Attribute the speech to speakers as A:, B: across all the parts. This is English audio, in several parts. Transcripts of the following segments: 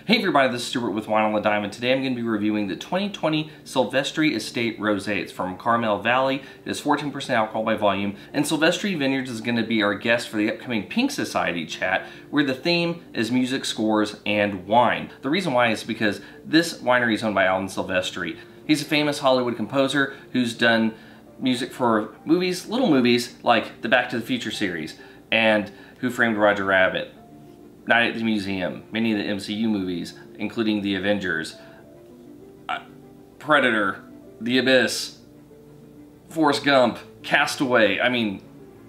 A: Hey everybody, this is Stuart with Wine on the Dime, and today I'm going to be reviewing the 2020 Silvestri Estate Rosé. It's from Carmel Valley. It is 14% alcohol by volume, and Silvestri Vineyards is going to be our guest for the upcoming Pink Society chat, where the theme is music, scores, and wine. The reason why is because this winery is owned by Alan Silvestri. He's a famous Hollywood composer who's done music for movies, little movies like the Back to the Future series, and Who Framed Roger Rabbit, Night at the Museum, many of the MCU movies, including The Avengers, Predator, The Abyss, Forrest Gump, Castaway. I mean,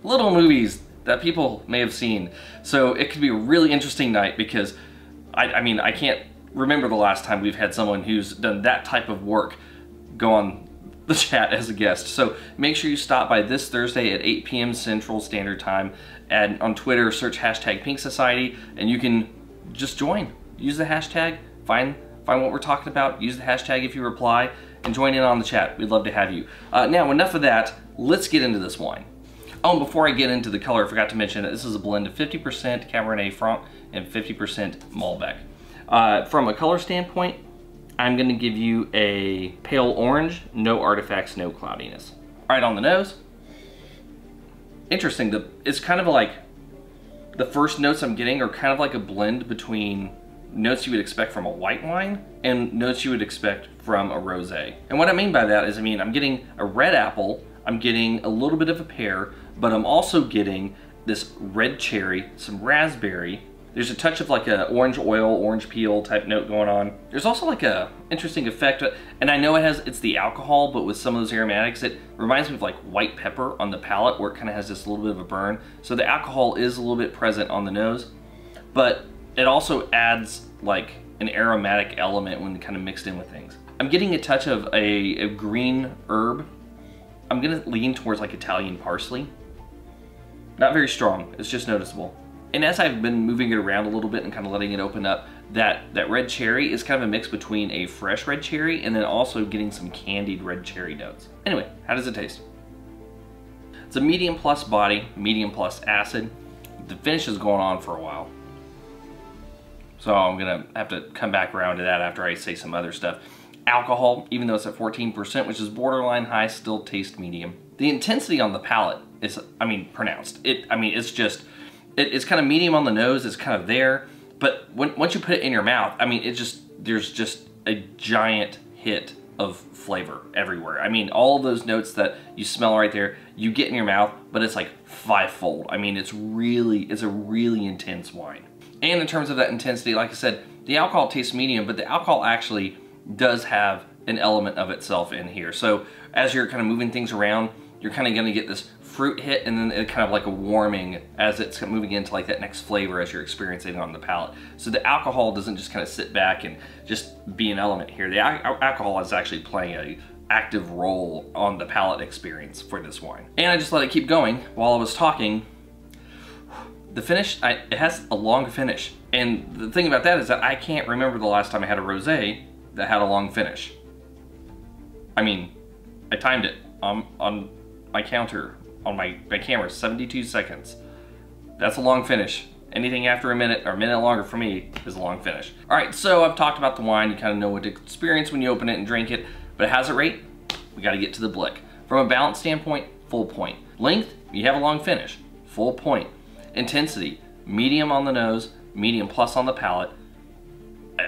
A: little movies that people may have seen. So it could be a really interesting night because, I can't remember the last time we've had someone who's done that type of work go on the chat as a guest. So make sure you stop by this Thursday at 8 p.m. Central Standard Time, and on Twitter search hashtag Pink Society, and you can just join. Use the hashtag, find what we're talking about, use the hashtag if you reply, and join in on the chat. We'd love to have you. Now, enough of that, let's get into this wine. Oh, and before I get into the color, I forgot to mention that this is a blend of 50% Cabernet Franc and 50% Malbec. From a color standpoint, I'm gonna give you a pale orange, no artifacts, no cloudiness. All right, on the nose, interesting, it's kind of like, the first notes I'm getting are kind of like a blend between notes you would expect from a white wine and notes you would expect from a rosé. And what I mean by that is, I'm getting a red apple, I'm getting a little bit of a pear, but I'm also getting this red cherry, some raspberry. There's a touch of like a orange oil, orange peel type note going on. There's also like a interesting effect, and I know it's the alcohol, but with some of those aromatics, it reminds me of like white pepper on the palate, where it kind of has this little bit of a burn. So the alcohol is a little bit present on the nose, but it also adds like an aromatic element when kind of mixed in with things. I'm getting a touch of a green herb. I'm gonna lean towards like Italian parsley. Not very strong, it's just noticeable. And as I've been moving it around a little bit and kind of letting it open up, that red cherry is kind of a mix between a fresh red cherry and then also getting some candied red cherry notes. Anyway, how does it taste? It's a medium plus body, medium plus acid. The finish is going on for a while, so I'm gonna have to come back around to that after I say some other stuff. Alcohol, even though it's at 14%, which is borderline high, still tastes medium. The intensity on the palate is, pronounced. It's kind of medium on the nose, it's kind of there, but once you put it in your mouth, there's just a giant hit of flavor everywhere. All of those notes that you smell right there, you get in your mouth, but it's like fivefold. It's a really intense wine. And in terms of that intensity, like I said, the alcohol tastes medium, but the alcohol actually does have an element of itself in here. So as you're kind of moving things around, you're kind of gonna get this fruit hit, and then it kind of like a warming as it's moving into like that next flavor as you're experiencing it on the palate. So the alcohol doesn't just kind of sit back and just be an element here. The alcohol is actually playing an active role on the palate experience for this wine. And I just let it keep going while I was talking. The finish, it has a long finish. And the thing about that is that I can't remember the last time I had a rosé that had a long finish. I timed it on my counter, on my camera, 72 seconds. That's a long finish. Anything after a minute or a minute longer for me is a long finish. All right, so I've talked about the wine. You kind of know what to experience when you open it and drink it, but how's it rate? We got to get to the blick. From a balance standpoint, full point. Length, you have a long finish, full point. Intensity, medium on the nose, medium plus on the palate.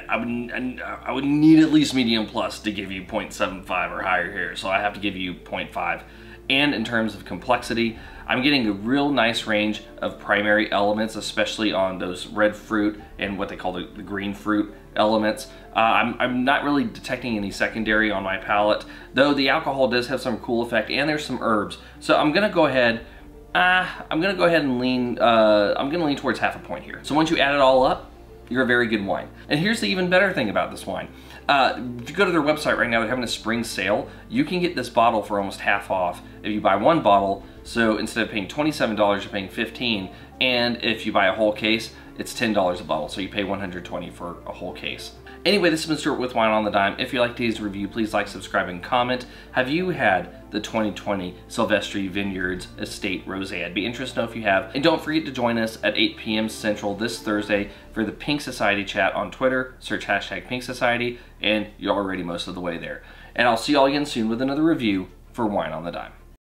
A: I would need at least medium plus to give you 0.75 or higher here, so I have to give you 0.5. And in terms of complexity, I'm getting a real nice range of primary elements, especially on those red fruit and what they call the green fruit elements. I'm not really detecting any secondary on my palate, though the alcohol does have some cool effect, and there's some herbs. So I'm gonna go ahead and lean, I'm gonna lean towards half a point here. So once you add it all up, you're a very good wine. And here's the even better thing about this wine. If you go to their website right now, they're having a spring sale. You can get this bottle for almost half off if you buy one bottle. So instead of paying $27, you're paying $15. And if you buy a whole case, it's $10 a bottle. So you pay $120 for a whole case. Anyway, this has been Stuart with Wine on the Dime. If you like today's review, please like, subscribe, and comment. Have you had the 2020 Silvestri Vineyards Estate Rosé? I'd be interested to know if you have. And don't forget to join us at 8 p.m. Central this Thursday for the Pink Society chat on Twitter. Search hashtag Pink Society, and you're already most of the way there. And I'll see you all again soon with another review for Wine on the Dime.